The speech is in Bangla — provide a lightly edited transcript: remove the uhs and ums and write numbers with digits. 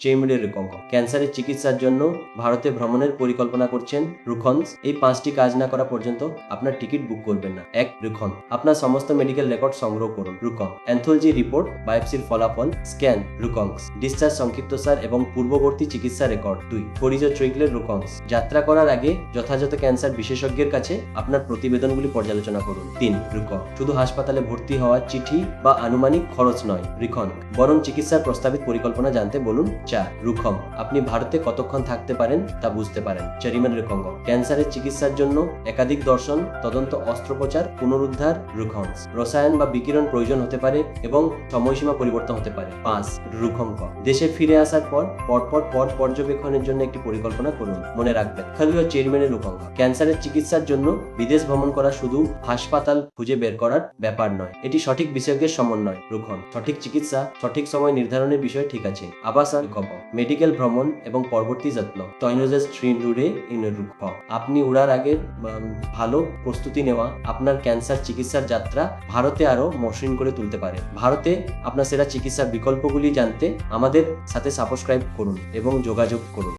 চেইমডের রুকঙ্ক। ক্যান্সারের চিকিৎসার জন্য ভারতে ভ্রমণের পরিকল্পনা করছেন রুখন্স। এই 5টি কাজ না করা পর্যন্ত আপনার টিকিট বুক করবেন না। 1. রুখন। আপনার সমস্ত মেডিকেল রেকর্ড সংগ্রহ করুন। রুকং। অ্যান্থোলজি রিপোর্ট, বায়োপসির ফলাফল, স্ক্যান, রুকংস। ডিসচার্জ সংক্ষিপ্তসার এবং পূর্ববর্তী চিকিৎসা রেকর্ড। 2. পরিচয় ট্রিকলের রুকংস। যাত্রা করার আগে যথাযথ ক্যান্সার বিশেষজ্ঞের কাছে আপনার প্রতিবেদনগুলি পর্যালোচনা করুন। 3. রুকং। শুধু হাসপাতালে ভর্তি হওয়ার চিঠি বা আনুমানিক খরচ নয়। রিখন। বরং চিকিৎসার প্রস্তাবিত পরিকল্পনা জানতে বলুন। 4. রুখম। আপনি ভারতে কতক্ষণ থাকতে পারেন তা বুঝতে পারেন। চেরিমেন রুকঙ্গ। ক্যান্সারের চিকিৎসার জন্য একাধিক দর্শন, তদন্ত, অস্ত্রোপচার, পুনরুদ্ধার, রুখন্স। রসায়ন বা বিকিরণ প্রয়োজন হতে পারে এবং সময়সীমা পরিবর্তন হতে পারে। 5. রুখঙ্ক। দেশে ফিরে আসার পর পর্যবেক্ষণের জন্য একটি পরিকল্পনা করুন। মনে রাখবেন, খালিও চেয়ারম্যানের রুকঙ্গ। ক্যান্সারের চিকিৎসার জন্য বিদেশ ভ্রমণ করা শুধু হাসপাতাল খুঁজে বের করার ব্যাপার নয়, এটি সঠিক বিশেষজ্ঞের সমন্বয়। রুখন। সঠিক চিকিৎসা, সঠিক সময় নির্ধারণের বিষয় ঠিক আছে। আবাসন কপ। মেডিকেল ভ্রমণ এবং পরবর্তী যত্ন। টয়নোজেস ট্রিন রুডে ইন রুখ। আপনি উড়ার আগে ভালো প্রস্তুতি নেওয়া আপনার ক্যান্সার চিকিৎসার যাত্রা ভারতে আরো মসৃণ করে তুলতে পারে। ভারতে আপনার সেরা চিকিৎসার বিকল্পগুলি জানতে আমাদের সাথে সাবস্ক্রাইব করুন এবং যোগাযোগ করুন।